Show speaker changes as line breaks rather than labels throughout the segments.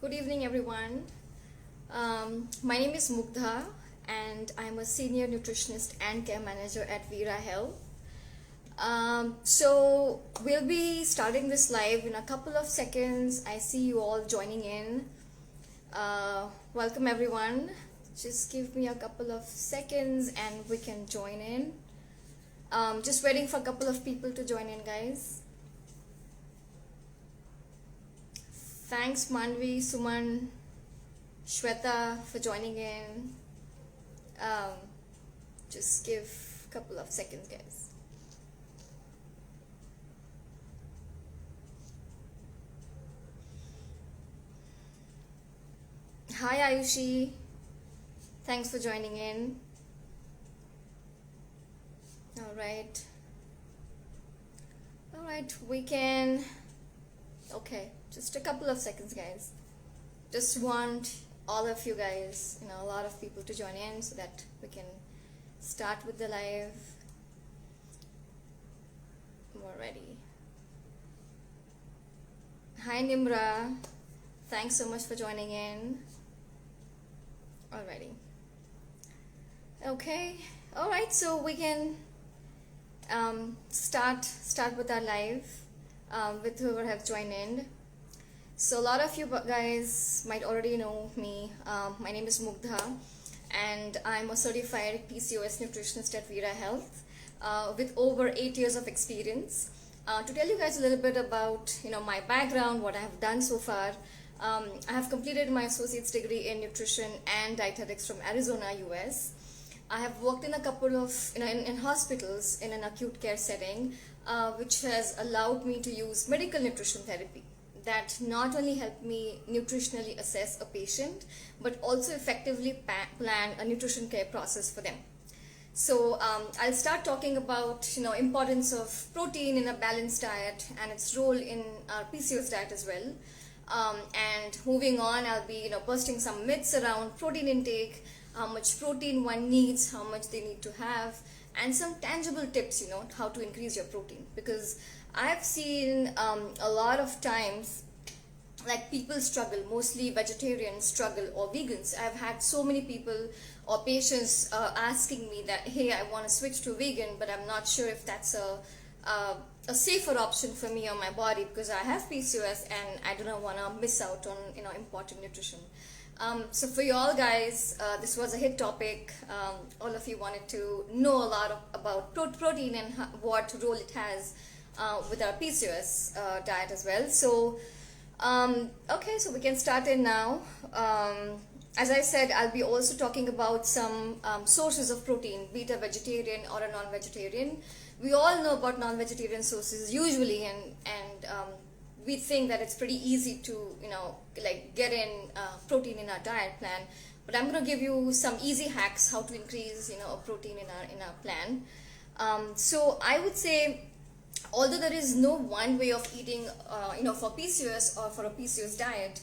Good evening, everyone. My name is Mugdha, and I'm a senior nutritionist and care manager at Veera Health. So we'll be starting this live in a couple of seconds. I see you all joining in. Welcome, everyone. Just give me a couple of seconds and we can join in. Just waiting for a couple of people to join in, guys. Thanks, Manvi, Suman, Shweta for joining in. Just give a couple of seconds, guys. Hi, Ayushi. Thanks for joining in. All right, we can. Okay, just a couple of seconds, guys. Just want all of you guys, a lot of people to join in so that we can start with the live. We're ready. Hi, Nimra. Thanks so much for joining in. Alrighty. Okay. All right. So we can start with our live with whoever have joined in. So a lot of you guys might already know me. My name is Mugdha, and I'm a certified PCOS nutritionist at Veera Health with over 8 years of experience. To tell you guys a little bit about my background, what I have done so far. I have completed my associate's degree in nutrition and dietetics from Arizona, US. I have worked in a couple of in hospitals in an acute care setting, which has allowed me to use medical nutrition therapy that not only helped me nutritionally assess a patient, but also effectively plan a nutrition care process for them. So I'll start talking about importance of protein in a balanced diet and its role in our PCOS diet as well. And moving on, I'll be busting some myths around protein intake, how much protein one needs, how much they need to have, and some tangible tips, how to increase your protein. Because I've seen a lot of times like people struggle, mostly vegetarians struggle or vegans. I've had so many people or patients asking me that, hey, I want to switch to vegan, but I'm not sure if that's a safer option for me or my body because I have PCOS and I do not want to miss out on important nutrition. So for you all guys, this was a hit topic. All of you wanted to know a lot about protein and what role it has with our PCOS diet as well. So okay, so we can start in now. As I said, I'll be also talking about some sources of protein, be it a vegetarian or a non-vegetarian. We all know about non-vegetarian sources usually, and we think that it's pretty easy to get in protein in our diet plan. But I'm going to give you some easy hacks how to increase a protein in our plan. So I would say, although there is no one way of eating for PCOS or for a PCOS diet,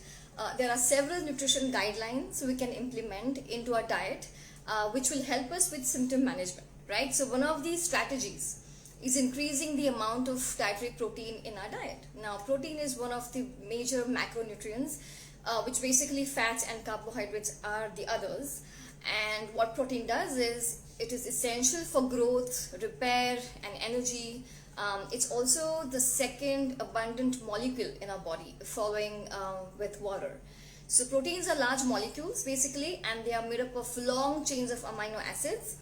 there are several nutrition guidelines we can implement into our diet which will help us with symptom management, right? So one of these strategies is increasing the amount of dietary protein in our diet. Now, protein is one of the major macronutrients, which basically fats and carbohydrates are the others. And what protein does is, it is essential for growth, repair, and energy. It's also the second abundant molecule in our body, following with water. So proteins are large molecules basically, and they are made up of long chains of amino acids.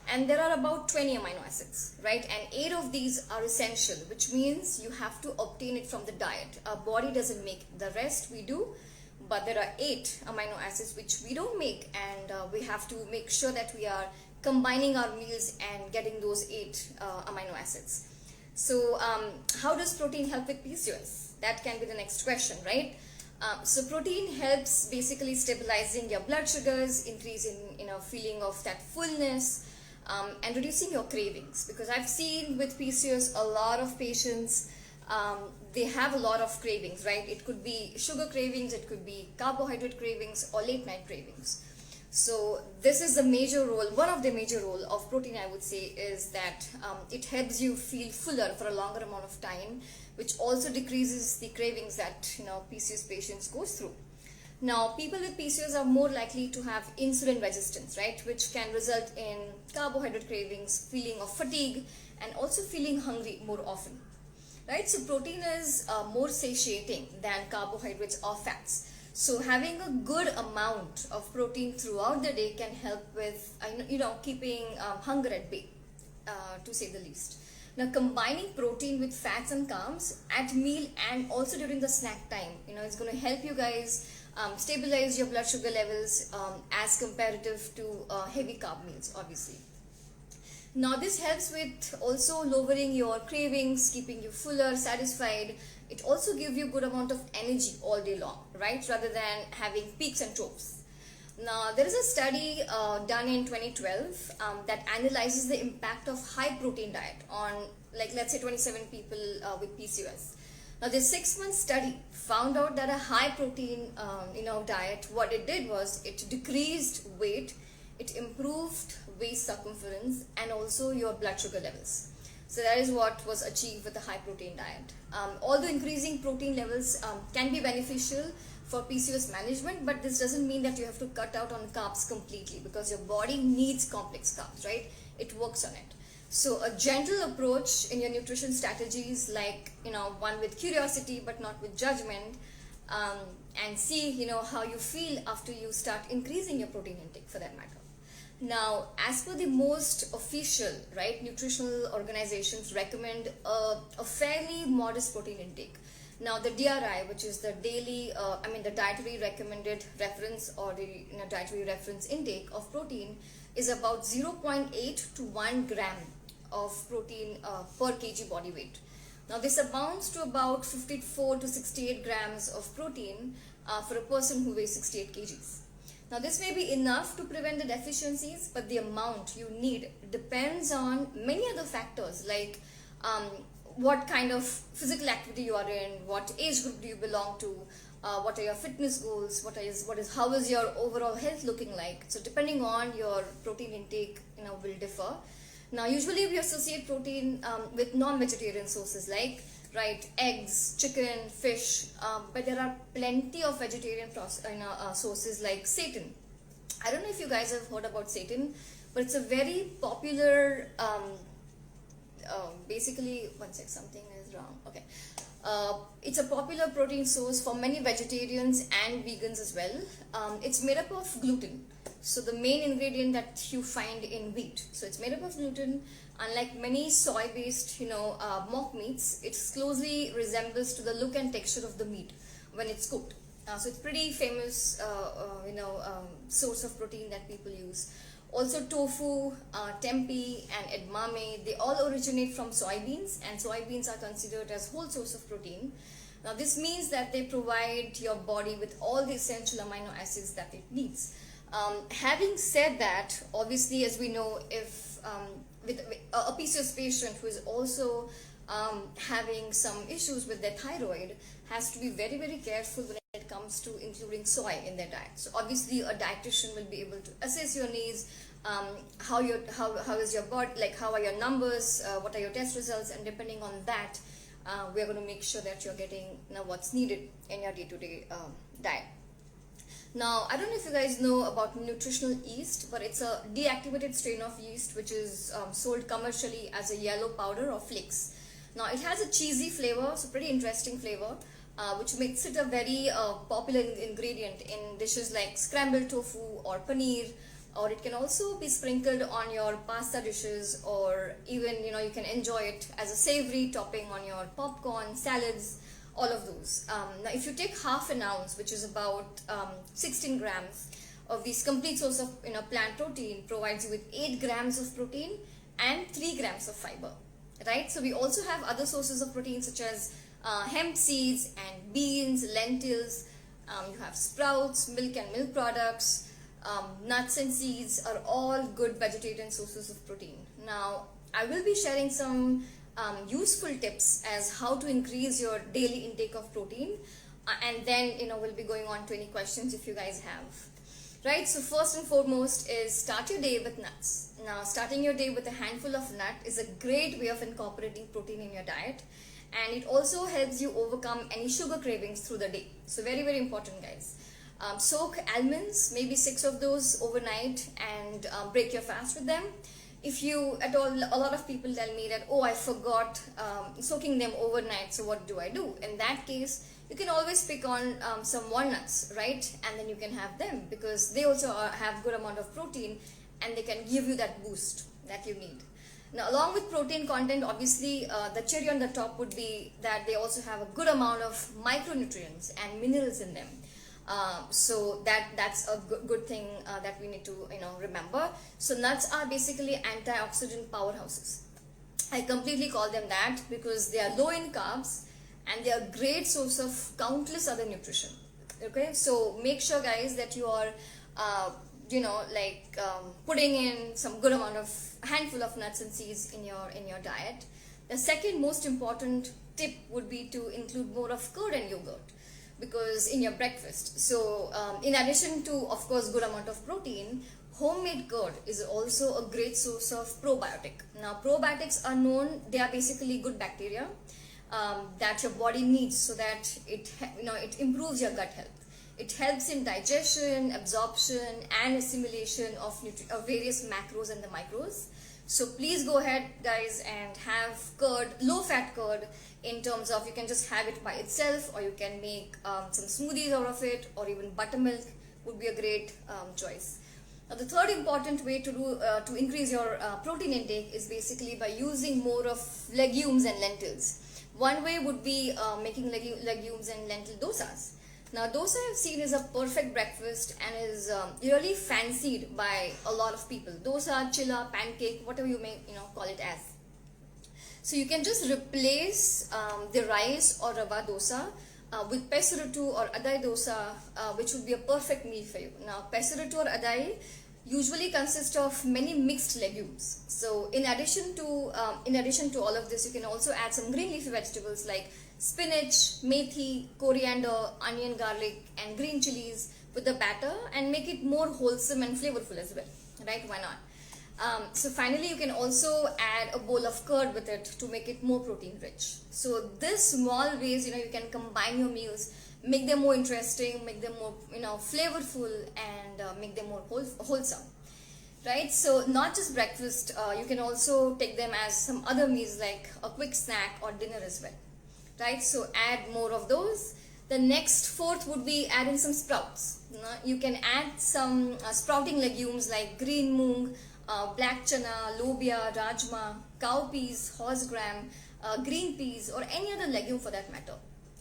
And there are about 20 amino acids, right? And 8 of these are essential, which means you have to obtain it from the diet. Our body doesn't make the rest, we do, but there are 8 amino acids which we don't make, and we have to make sure that we are combining our meals and getting those 8 amino acids. So how does protein help with PCOS? That can be the next question, right? So protein helps basically stabilizing your blood sugars, increasing feeling of that fullness, and reducing your cravings. Because I've seen with PCOS a lot of patients, they have a lot of cravings, right? It could be sugar cravings, it could be carbohydrate cravings, or late night cravings. So this is the major role, one of the major role of protein, I would say, is that it helps you feel fuller for a longer amount of time, which also decreases the cravings that PCOS patients goes through. Now, people with PCOS are more likely to have insulin resistance, right, which can result in carbohydrate cravings, feeling of fatigue, and also feeling hungry more often, right? So, protein is more satiating than carbohydrates or fats. So, having a good amount of protein throughout the day can help with, keeping hunger at bay, to say the least. Now, combining protein with fats and carbs at meal and also during the snack time, it's going to help you guys stabilize your blood sugar levels as comparative to heavy carb meals, obviously. Now, this helps with also lowering your cravings, keeping you fuller, satisfied. It also gives you good amount of energy all day long, right? Rather than having peaks and troughs. Now, there is a study done in 2012 that analyzes the impact of high protein diet on, like, let's say 27 people with PCOS. Now, this 6-month study found out that a high protein, diet, what it did was it decreased weight, it improved waist circumference, and also your blood sugar levels. So that is what was achieved with a high protein diet. Although increasing protein levels can be beneficial for PCOS management, but this doesn't mean that you have to cut out on carbs completely, because your body needs complex carbs, right? It works on it. So a gentle approach in your nutrition strategies, like, one with curiosity but not with judgment, and see, how you feel after you start increasing your protein intake, for that matter. Now, as per the most official, right, nutritional organizations recommend a fairly modest protein intake. Now, the DRI, which is the the dietary recommended reference, or the dietary reference intake of protein, is about 0.8 to 1 gram of protein per kg body weight. Now, this amounts to about 54 to 68 grams of protein for a person who weighs 68 kgs. Now, this may be enough to prevent the deficiencies, but the amount you need depends on many other factors, like what kind of physical activity you are in, what age group do you belong to, what are your fitness goals, how is your overall health looking like. So depending on your protein intake, will differ. Now, usually we associate protein with non-vegetarian sources, like, right, eggs, chicken, fish, but there are plenty of vegetarian sources like seitan. I don't know if you guys have heard about seitan, but it's a very popular, basically, one sec, something is wrong, okay. It's a popular protein source for many vegetarians and vegans as well. It's made up of gluten. So the main ingredient that you find in wheat. So it's made up of gluten. Unlike many soy-based, mock meats, it closely resembles to the look and texture of the meat when it's cooked. So it's pretty famous, source of protein that people use. Also, tofu, tempeh, and edamame, they all originate from soybeans, and soybeans are considered as whole source of protein. Now, this means that they provide your body with all the essential amino acids that it needs. Having said that, obviously, as we know, if with a PCOS patient who is also having some issues with their thyroid, has to be very, very careful when it comes to including soy in their diet. So obviously, a dietitian will be able to assess your needs, how is your body, like how are your numbers, what are your test results, and depending on that, we are going to make sure that you're getting what's needed in your day-to-day diet. Now, I don't know if you guys know about nutritional yeast, but it's a deactivated strain of yeast which is sold commercially as a yellow powder or flakes. Now, it has a cheesy flavor, so pretty interesting flavor, which makes it a very popular ingredient in dishes like scrambled tofu or paneer, or it can also be sprinkled on your pasta dishes, or even, you can enjoy it as a savory topping on your popcorn, salads, all of those. Now, if you take half an ounce, which is about 16 grams of this complete source of plant protein, provides you with 8 grams of protein and 3 grams of fiber, right? So we also have other sources of protein such as hemp seeds and beans, lentils. You have sprouts, milk and milk products, nuts and seeds are all good vegetarian sources of protein. Now, I will be sharing some useful tips as how to increase your daily intake of protein, and then we'll be going on to any questions if you guys have. Right, so first and foremost is start your day with nuts. Now, starting your day with a handful of nut is a great way of incorporating protein in your diet, and it also helps you overcome any sugar cravings through the day. So very, very important, guys. Soak almonds, maybe 6 of those overnight, and break your fast with them. If you at all, a lot of people tell me that, oh, I forgot soaking them overnight, so what do I do? In that case, you can always pick on some walnuts, right? And then you can have them, because they also have good amount of protein, and they can give you that boost that you need. Now, along with protein content, obviously the cherry on the top would be that they also have a good amount of micronutrients and minerals in them. So that's a good thing that we need to remember. So nuts are basically antioxidant powerhouses. I completely call them that because they are low in carbs and they are a great source of countless other nutrition. Okay, so make sure, guys, that you are putting in some good amount of handful of nuts and seeds in your diet. The second most important tip would be to include more of curd and yogurt, because in your breakfast. So in addition to, of course, good amount of protein, homemade curd is also a great source of probiotic. Now, probiotics are known, they are basically good bacteria that your body needs, so that it improves your gut health. It helps in digestion, absorption, and assimilation of various macros and the micros. So please go ahead, guys, and have curd, low-fat curd, in terms of you can just have it by itself, or you can make some smoothies out of it, or even buttermilk would be a great choice. Now, the third important way to increase your protein intake is basically by using more of legumes and lentils. One way would be making legumes and lentil dosas. Now, dosa I've seen is a perfect breakfast and is really fancied by a lot of people. Dosa, chilla, pancake, whatever you may call it as. So you can just replace the rice or rava dosa with pesarattu or adai dosa, which would be a perfect meal for you. Now, pesarattu or adai usually consist of many mixed legumes. So in addition to all of this, you can also add some green leafy vegetables like spinach, methi, coriander, onion, garlic, and green chilies with the batter, and make it more wholesome and flavorful as well, right? Why not? So finally, you can also add a bowl of curd with it to make it more protein rich. So this small ways, you can combine your meals, make them more interesting, make them more flavorful, and make them more wholesome, right? So not just breakfast, you can also take them as some other meals like a quick snack or dinner as well, right? So add more of those. The next fourth would be add in some sprouts. You can add some sprouting legumes like green moong, black chana, lobia, rajma, cowpeas, horse gram, green peas, or any other legume for that matter,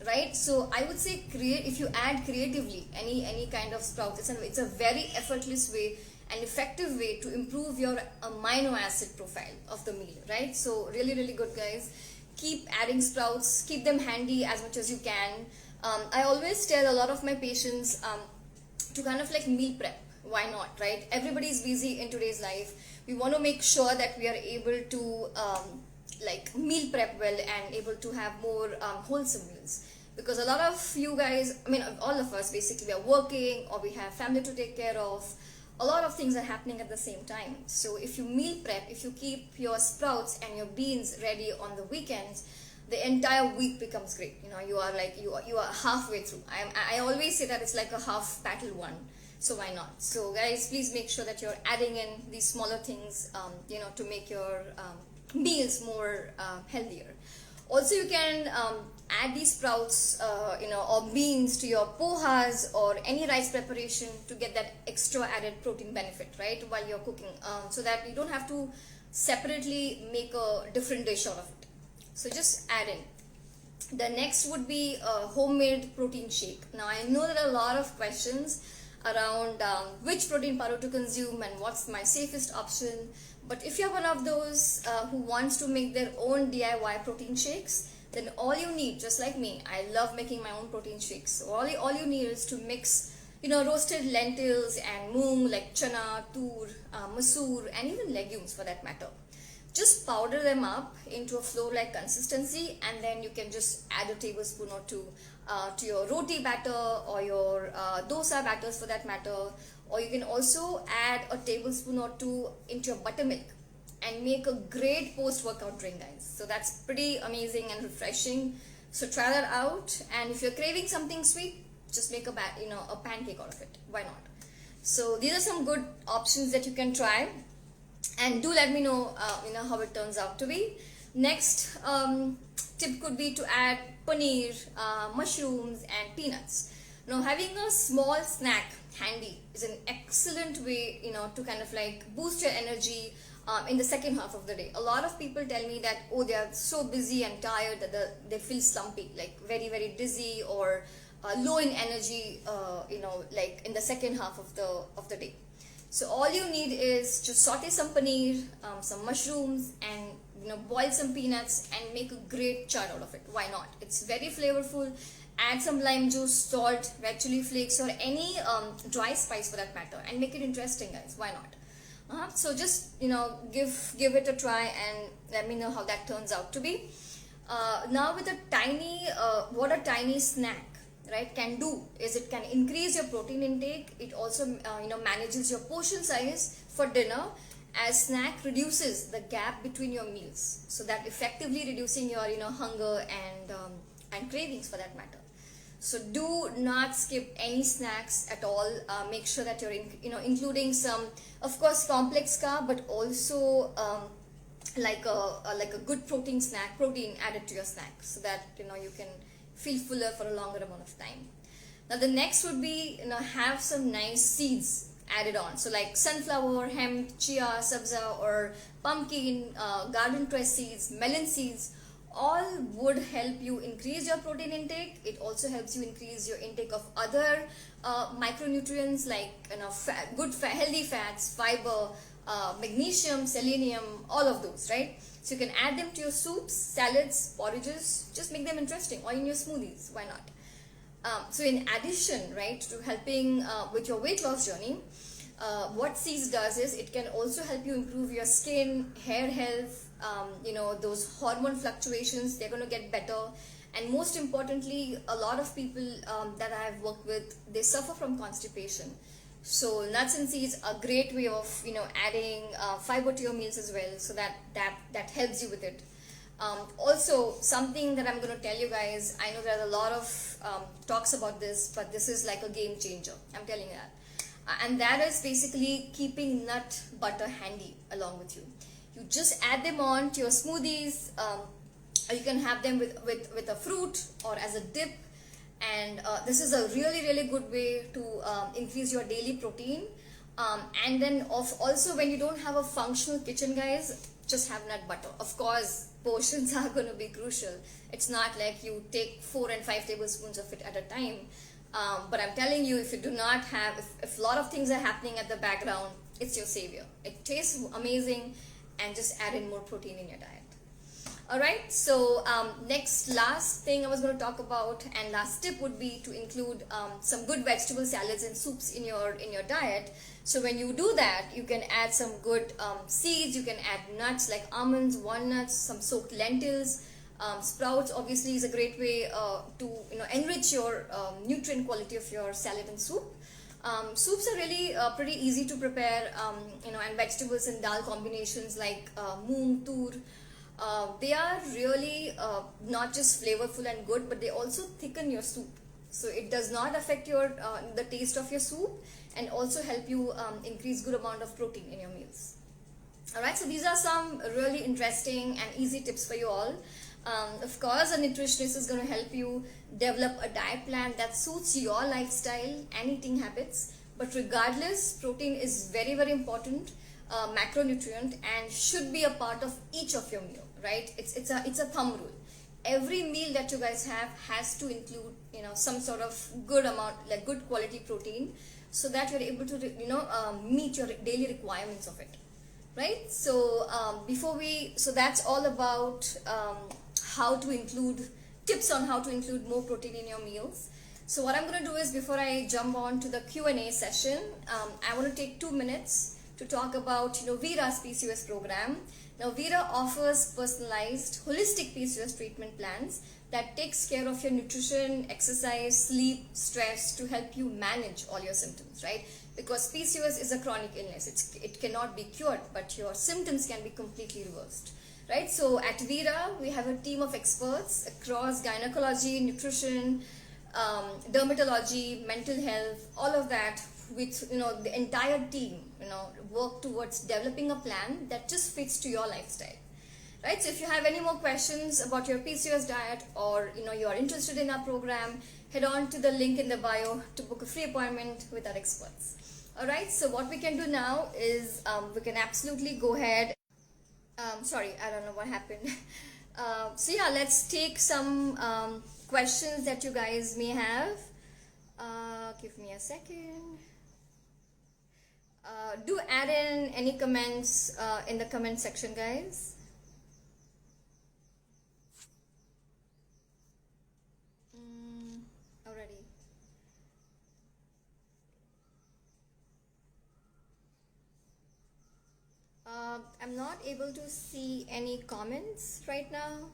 right? So I would say if you add creatively any kind of sprouts, it's a very effortless way and effective way to improve your amino acid profile of the meal, right? So really, really good, guys. Keep adding sprouts, keep them handy as much as you can. I always tell a lot of my patients to kind of like meal prep. Why not, right? Everybody is busy in today's life. We want to make sure that we are able to meal prep well and able to have more wholesome meals. Because a lot of you guys, all of us basically, we are working or we have family to take care of. A lot of things are happening at the same time. So if you meal prep, if you keep your sprouts and your beans ready on the weekends, the entire week becomes great. You are halfway through. I always say that it's like a half battle won. So why not? So guys, please make sure that you're adding in these smaller things, to make your meals more healthier. Also, you can add these sprouts, or beans to your pohas or any rice preparation to get that extra added protein benefit, right, while you're cooking, so that you don't have to separately make a different dish out of it. So just add in. The next would be a homemade protein shake. Now, I know there are a lot of questions around which protein powder to consume and what's my safest option. But if you're one of those who wants to make their own DIY protein shakes, then all you need, just like me, I love making my own protein shakes. So all you need is to mix, roasted lentils and moong like chana, tur, masoor, and even legumes for that matter. Just powder them up into a flour-like consistency, and then you can just add a tablespoon or two to your roti batter or your dosa batters for that matter. Or you can also add a tablespoon or two into your buttermilk and make a great post-workout drink, guys. So that's pretty amazing and refreshing. So try that out. And if you're craving something sweet, just make a pancake out of it. Why not? So these are some good options that you can try, and do let me know how it turns out to be. Next tip could be to add paneer, mushrooms and peanuts. Now having a small snack handy is an excellent way to kind of like boost your energy in the second half of the day. A lot of people tell me that, oh, they are so busy and tired that they feel slumpy, like very very dizzy or low in energy, like in the second half of the day. So all you need is just saute some paneer, some mushrooms, and boil some peanuts and make a great chart out of it. Why not? It's very flavorful. Add some lime juice, salt, red chili flakes, or any dry spice for that matter, and make it interesting, guys. Why not? So just give it a try and let me know how that turns out to be. Now with what a tiny snack, right, can do is it can increase your protein intake. It also manages your portion size for dinner, as snack reduces the gap between your meals, so that effectively reducing your hunger and cravings for that matter. So do not skip any snacks at all. Make sure that you're including some, of course, complex carb, but also like a good protein added to your snack, so that you can feel fuller for a longer amount of time. Now the next would be have some nice seeds added on. So like sunflower, hemp, chia, sabza, or pumpkin, garden cress seeds, melon seeds, all would help you increase your protein intake. It also helps you increase your intake of other micronutrients like healthy fats, fiber, magnesium, selenium, all of those, right? So you can add them to your soups, salads, porridges. Just make them interesting, or in your smoothies. Why not? So in addition, right, to helping with your weight loss journey, what seeds does is it can also help you improve your skin, hair health. Those hormone fluctuations, they're going to get better. And most importantly, a lot of people that I have worked with, they suffer from constipation. So nuts and seeds are a great way of adding fiber to your meals as well, so that helps you with it. Also, something that I'm going to tell you guys, I know there are a lot of talks about this, but this is like a game changer, I'm telling you that. And that is basically keeping nut butter handy along with you. You just add them on to your smoothies, or you can have them with a fruit or as a dip. And this is a really really good way to increase your daily protein. And then also, when you don't have a functional kitchen, guys, just have nut butter. Of course, portions are going to be crucial. It's not like you take 4 and 5 tablespoons of it at a time. But I'm telling you, if you do not have, if a lot of things are happening at the background, it's your savior. It tastes amazing, and just add in more protein in your diet. Alright, so last thing I was going to talk about, and last tip would be to include some good vegetable salads and soups in your diet. So when you do that, you can add some good seeds, you can add nuts like almonds, walnuts, some soaked lentils, sprouts obviously is a great way to enrich your nutrient quality of your salad and soup. Soups are really pretty easy to prepare, and vegetables and dal combinations like moong, tur, they are really not just flavorful and good, but they also thicken your soup. So it does not affect the taste of your soup, and also help you increase good amount of protein in your meals. Alright, so these are some really interesting and easy tips for you all. Of course, a nutritionist is going to help you develop a diet plan that suits your lifestyle and eating habits. But regardless, protein is very very important macronutrient, and should be a part of each of your meal, right? It's a thumb rule. Every meal that you guys have has to include some sort of good amount, like good quality protein, so that you're able to meet your daily requirements of it, right? So so that's all about tips on how to include more protein in your meals. So what I'm going to do is, before I jump on to the Q&A session, I want to take 2 minutes to talk about Veera's PCOS program. Now Veera offers personalized holistic PCOS treatment plans that takes care of your nutrition, exercise, sleep, stress, to help you manage all your symptoms, right? Because PCOS is a chronic illness. It cannot be cured, but your symptoms can be completely reversed, right? So at Veera, we have a team of experts across gynecology, nutrition, dermatology, mental health, all of that, with the entire team, work towards developing a plan that just fits to your lifestyle. Right, so if you have any more questions about your PCOS diet, or you are interested in our program, head on to the link in the bio to book a free appointment with our experts. Alright, so what we can do now is we can absolutely go ahead. Sorry, I don't know what happened. So yeah, let's take some questions that you guys may have. Give me a second. Do add in any comments in the comment section, guys. Already. I'm not able to see any comments right now.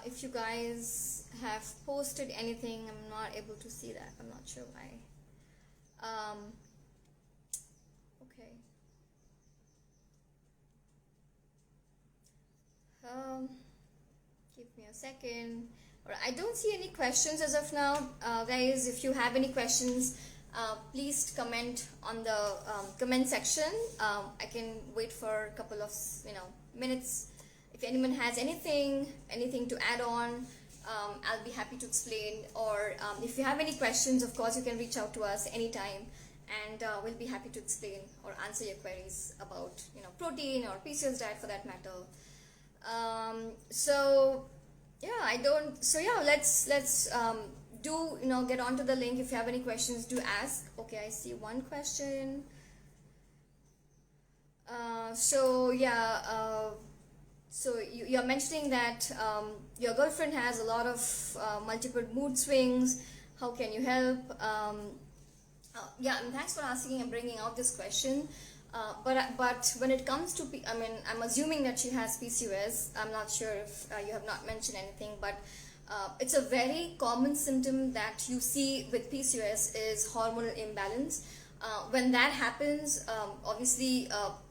If you guys have posted anything, I'm not able to see that. I'm not sure why. Okay. Give me a second. Alright, I don't see any questions as of now. Guys, if you have any questions, please comment on the comment section. I can wait for a couple of minutes. If anyone has anything to add on, I'll be happy to explain. Or if you have any questions, of course you can reach out to us anytime, and we'll be happy to explain or answer your queries about protein or PCOS diet for that matter. So yeah, let's do get onto the link. If you have any questions, do ask. Okay, I see one question. So you're mentioning that your girlfriend has a lot of multiple mood swings. How can you help? Yeah, and thanks for asking and bringing out this question. But when it comes to, I'm assuming that she has PCOS. I'm not sure if you have not mentioned anything, but it's a very common symptom that you see with PCOS is hormonal imbalance. When that happens, obviously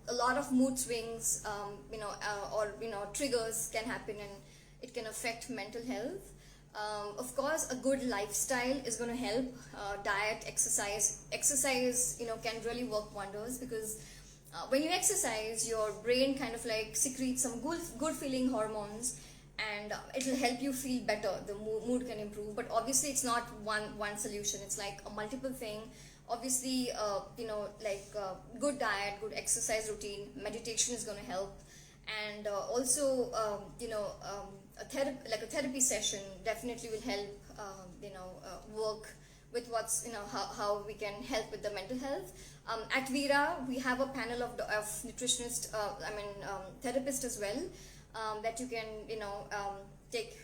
a lot of mood swings, or triggers can happen, and it can affect mental health. Of course, a good lifestyle is going to help. Diet, exercise can really work wonders, because when you exercise, your brain kind of like secretes some good feeling hormones, and it will help you feel better. The mood can improve, but obviously it's not one solution. It's like a multiple thing. Obviously, good diet, good exercise routine, meditation is going to help, and also a therapy session definitely will help. Work with what's how we can help with the mental health. At Veera, we have a panel of nutritionist, therapist as well, that you can take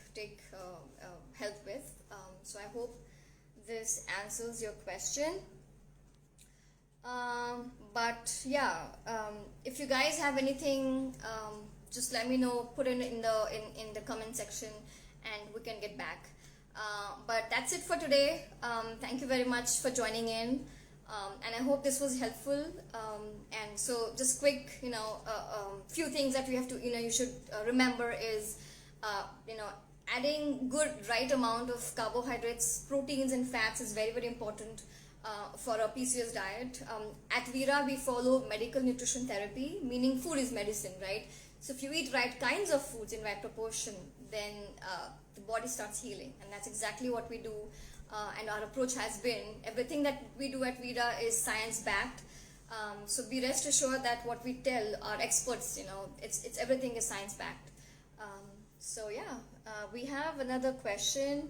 help with. So I hope this answers your question. But yeah, if you guys have anything, just let me know. Put it in the comment section, and we can get back. But that's it for today. Thank you very much for joining in, and I hope this was helpful. And so just quick, few things that we have to, you should remember is, adding good right amount of carbohydrates, proteins and fats is very, very important for a PCOS diet. At Veera, we follow medical nutrition therapy, meaning food is medicine, right? So if you eat right kinds of foods in right proportion, then the body starts healing, and that's exactly what we do. And our approach has been, everything that we do at Veera is science-backed. So be rest assured that what we tell our experts, it's everything is science-backed. So yeah, we have another question.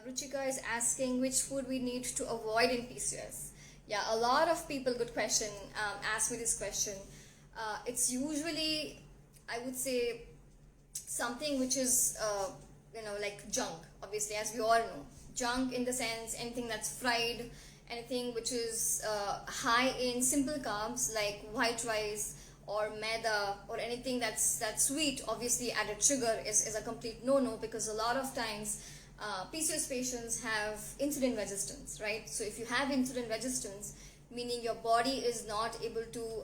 Ruchika is asking which food we need to avoid in PCOS. Yeah, a lot of people, good question, ask me this question. It's usually, I would say, something which is, like junk, obviously, as we all know. Junk in the sense, anything that's fried, anything which is high in simple carbs like white rice or maida, or anything that's sweet. Obviously, added sugar is a complete no-no, because a lot of times PCOS patients have insulin resistance, right? So if you have insulin resistance, meaning your body is not able to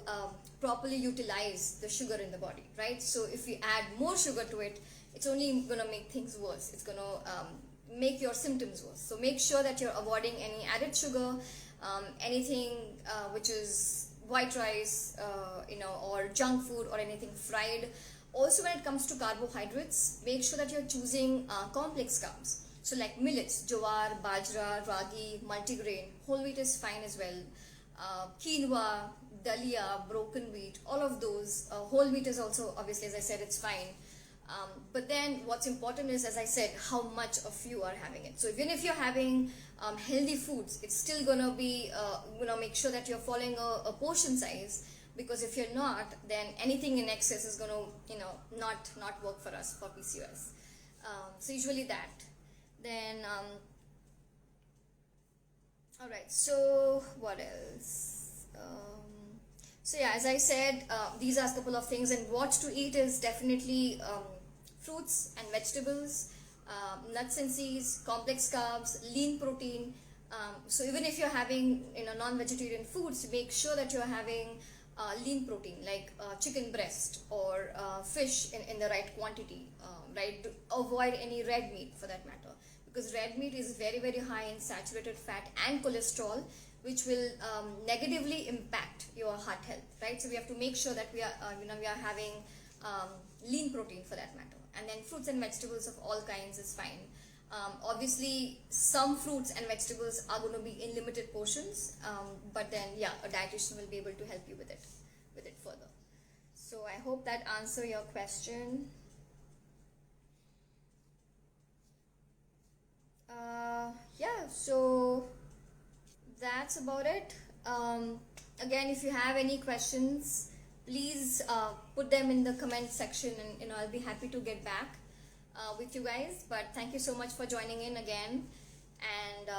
properly utilize the sugar in the body, right? So if we add more sugar to it, it's only going to make things worse. It's going to make your symptoms worse. So make sure that you're avoiding any added sugar, anything which is white rice, or junk food or anything fried. Also, when it comes to carbohydrates, make sure that you're choosing complex carbs. So like millets, jowar, bajra, ragi, multigrain, whole wheat is fine as well. Quinoa, dalia, broken wheat, all of those. Whole wheat is also, obviously, as I said, it's fine. But then what's important is, as I said, how much of you are having it. So even if you're having healthy foods, it's still gonna be, make sure that you're following a portion size, because if you're not, then anything in excess is gonna, not work for us for PCOS. So usually that. Then, alright, so what else? So yeah, as I said, these are a couple of things, and what to eat is definitely fruits and vegetables, nuts and seeds, complex carbs, lean protein. So even if you're having non-vegetarian foods, make sure that you're having lean protein, like chicken breast or fish in the right quantity, right? Avoid any red meat for that matter, because red meat is very, very high in saturated fat and cholesterol, which will negatively impact your heart health, right? So we have to make sure that we are having lean protein for that matter. And then fruits and vegetables of all kinds is fine. Obviously, some fruits and vegetables are going to be in limited portions, but then yeah, a dietitian will be able to help you with it further. So I hope that answers your question. Yeah, so that's about it. Again, if you have any questions, please put them in the comment section, and I'll be happy to get back with you guys. But thank you so much for joining in again, and